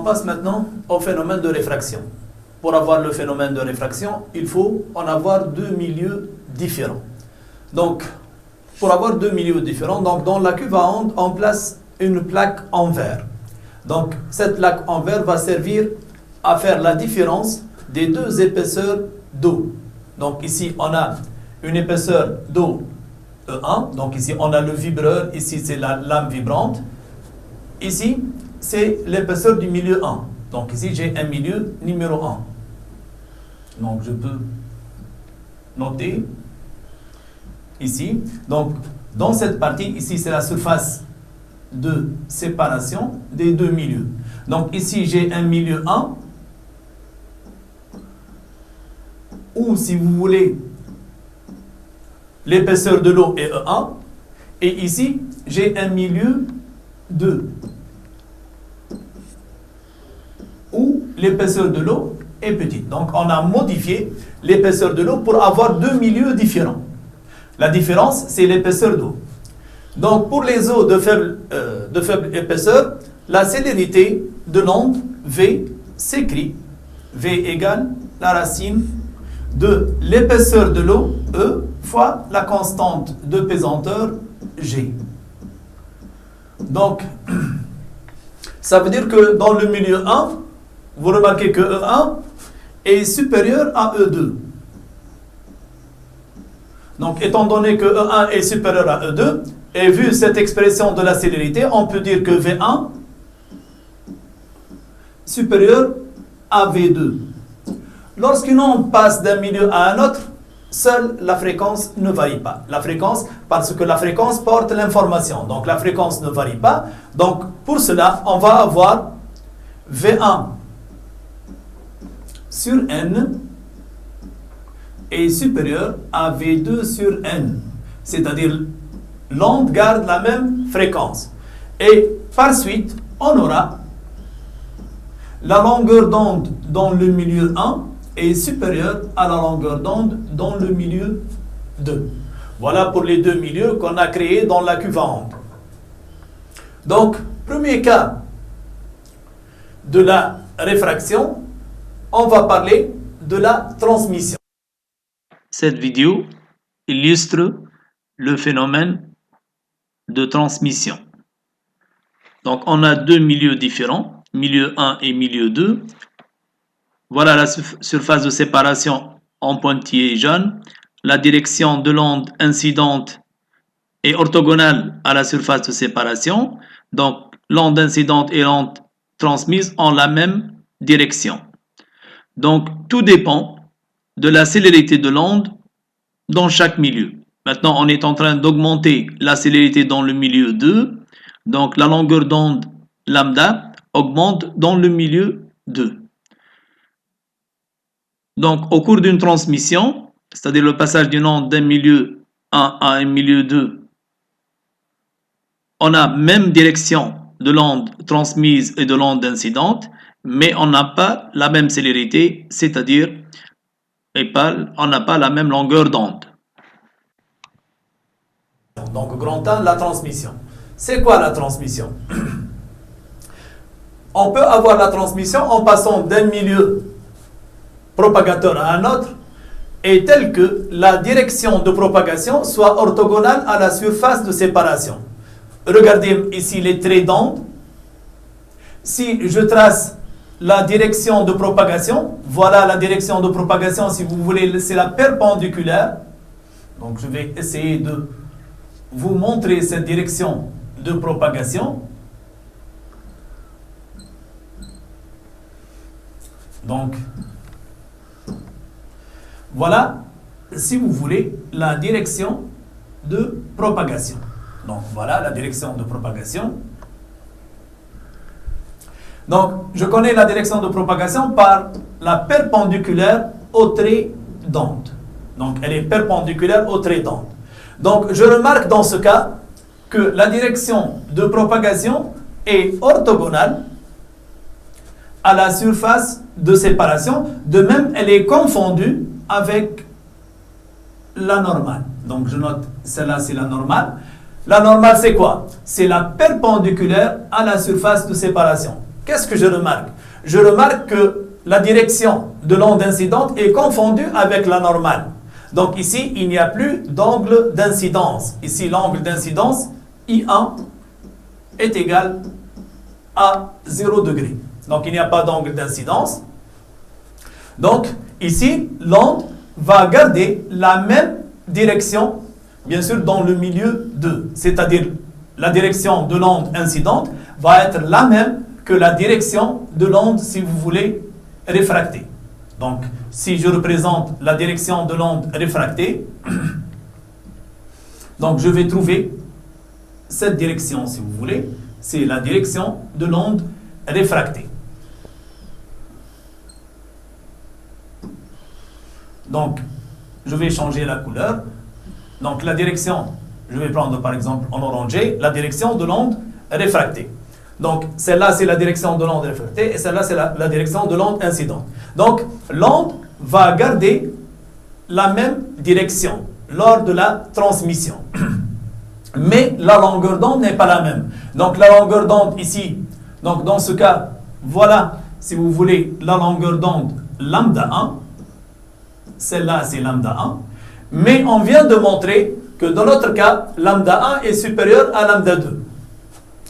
passe maintenant au phénomène de réfraction. Pour avoir le phénomène de réfraction, il faut en avoir deux milieux différents. Donc, pour avoir deux milieux différents, donc dans la cuve à onde, on place une plaque en verre. Donc, cette plaque en verre va servir à faire la différence des deux épaisseurs d'eau. Donc, ici, on a une épaisseur d'eau E1. Donc, ici, on a le vibreur. Ici, c'est la lame vibrante. Ici, c'est l'épaisseur du milieu 1. Donc, ici, j'ai un milieu numéro 1. Donc, je peux noter ici. Donc, dans cette partie, ici, c'est la surface de séparation des deux milieux. Donc, ici, j'ai un milieu 1. Ou, si vous voulez, l'épaisseur de l'eau est E1. Et ici, j'ai un milieu 2. Où l'épaisseur de l'eau est petite. Donc, on a modifié l'épaisseur de l'eau pour avoir deux milieux différents. La différence, c'est l'épaisseur d'eau. Donc, pour les eaux de faible épaisseur, la célérité de l'onde V s'écrit V égale la racine de l'épaisseur de l'eau, E, fois la constante de pesanteur, G. Donc, ça veut dire que dans le milieu 1, vous remarquez que E1 est supérieur à E2. Donc, étant donné que E1 est supérieur à E2, et vu cette expression de la célérité, on peut dire que V1 supérieur à V2. Lorsqu'une onde passe d'un milieu à un autre, seule la fréquence ne varie pas. La fréquence, parce que la fréquence porte l'information. Donc, la fréquence ne varie pas. Donc, pour cela, on va avoir V1 sur N est supérieur à V2 sur N. C'est-à-dire, l'onde garde la même fréquence. Et par suite, on aura la longueur d'onde dans le milieu 1 est supérieure à la longueur d'onde dans le milieu 2. Voilà pour les deux milieux qu'on a créés dans la cuve à onde. Donc, premier cas de la réfraction, on va parler de la transmission. Cette vidéo illustre le phénomène de transmission. Donc, on a deux milieux différents, milieu 1 et milieu 2. Voilà la surface de séparation en pointillé jaune. La direction de l'onde incidente est orthogonale à la surface de séparation. Donc, l'onde incidente et l'onde transmise ont la même direction. Donc, tout dépend de la célérité de l'onde dans chaque milieu. Maintenant, on est en train d'augmenter la célérité dans le milieu 2. Donc, la longueur d'onde lambda augmente dans le milieu 2. Donc, au cours d'une transmission, c'est-à-dire le passage d'une onde d'un milieu 1 à un milieu 2, on a même direction de l'onde transmise et de l'onde incidente, mais on n'a pas la même célérité, c'est-à-dire on n'a pas la même longueur d'onde. Donc, grand A, la transmission. C'est quoi la transmission? On peut avoir la transmission en passant d'un milieu propagateur à un autre, et tel que la direction de propagation soit orthogonale à la surface de séparation. Regardez ici les traits d'onde. Si je trace la direction de propagation, voilà la direction de propagation, si vous voulez, c'est la perpendiculaire. Donc, je vais essayer de vous montrer cette direction de propagation. Donc, voilà, si vous voulez, la direction de propagation. Donc, voilà la direction de propagation. Donc, je connais la direction de propagation par la perpendiculaire au trait d'onde. Donc, elle est perpendiculaire au trait d'onde. Donc, je remarque dans ce cas que la direction de propagation est orthogonale à la surface de séparation. De même, elle est confondue avec la normale. Donc, je note, celle-là, c'est la normale. La normale, c'est quoi? C'est la perpendiculaire à la surface de séparation. qu'est-ce que je remarque? Je remarque que la direction de l'onde incidente est confondue avec la normale. Donc ici, il n'y a plus d'angle d'incidence. Ici, l'angle d'incidence, I1, est égal à 0 degré. Donc il n'y a pas d'angle d'incidence. Donc ici, l'onde va garder la même direction, bien sûr, dans le milieu 2. C'est-à-dire, la direction de l'onde incidente va être la même que la direction de l'onde, si vous voulez, réfractée. Donc, si je représente la direction de l'onde réfractée, donc je vais trouver cette direction, si vous voulez, c'est la direction de l'onde réfractée. Donc, je vais changer la couleur. Donc, la direction, je vais prendre par exemple en orangé, la direction de l'onde réfractée. Donc, celle-là, c'est la direction de l'onde réfractée et celle-là, c'est la direction de l'onde incidente. Donc, l'onde va garder la même direction lors de la transmission. Mais la longueur d'onde n'est pas la même. Donc, la longueur d'onde ici, donc dans ce cas, voilà, si vous voulez, la longueur d'onde lambda 1. Celle-là, c'est lambda 1. Mais on vient de montrer que dans notre cas, lambda 1 est supérieur à lambda 2.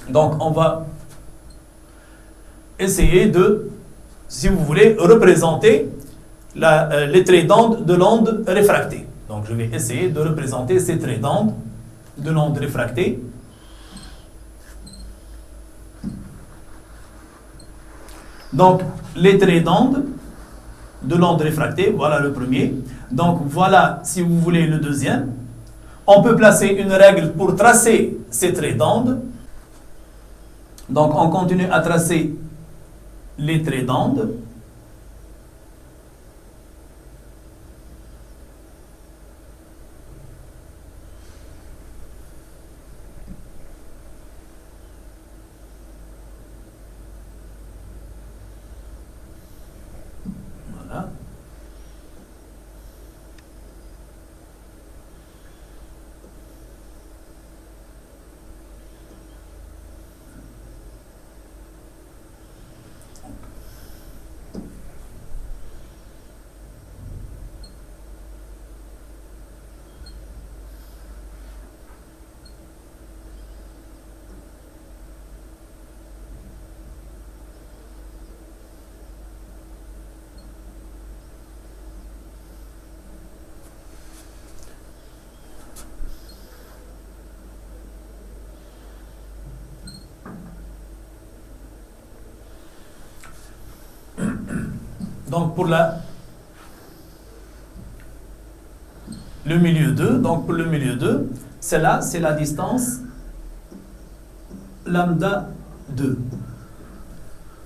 Donc, on va essayer de, si vous voulez, représenter les traits d'onde de l'onde réfractée. Donc, je vais essayer de représenter ces traits d'onde de l'onde réfractée. Donc, les traits d'onde de l'onde réfractée, voilà le premier. Donc, voilà, si vous voulez, le deuxième. On peut placer une règle pour tracer ces traits d'onde. Donc, on continue à tracer les traits d'onde. Voilà. Donc, pour le milieu 2, donc pour le milieu 2, celle-là, c'est la distance lambda 2.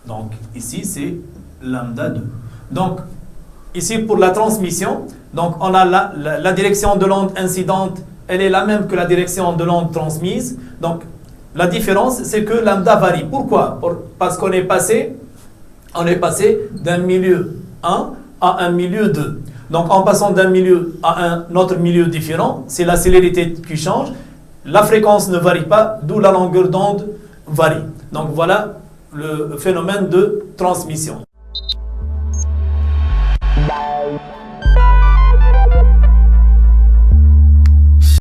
Donc, ici, c'est lambda 2. Donc, ici, pour la transmission, donc on a la direction de l'onde incidente, elle est la même que la direction de l'onde transmise. Donc, la différence, c'est que lambda varie. Pourquoi? Parce qu'on est passé d'un milieu 1 à un milieu 2. Donc, en passant d'un milieu à un autre milieu différent, c'est la célérité qui change. La fréquence ne varie pas, d'où la longueur d'onde varie. Donc, voilà le phénomène de transmission.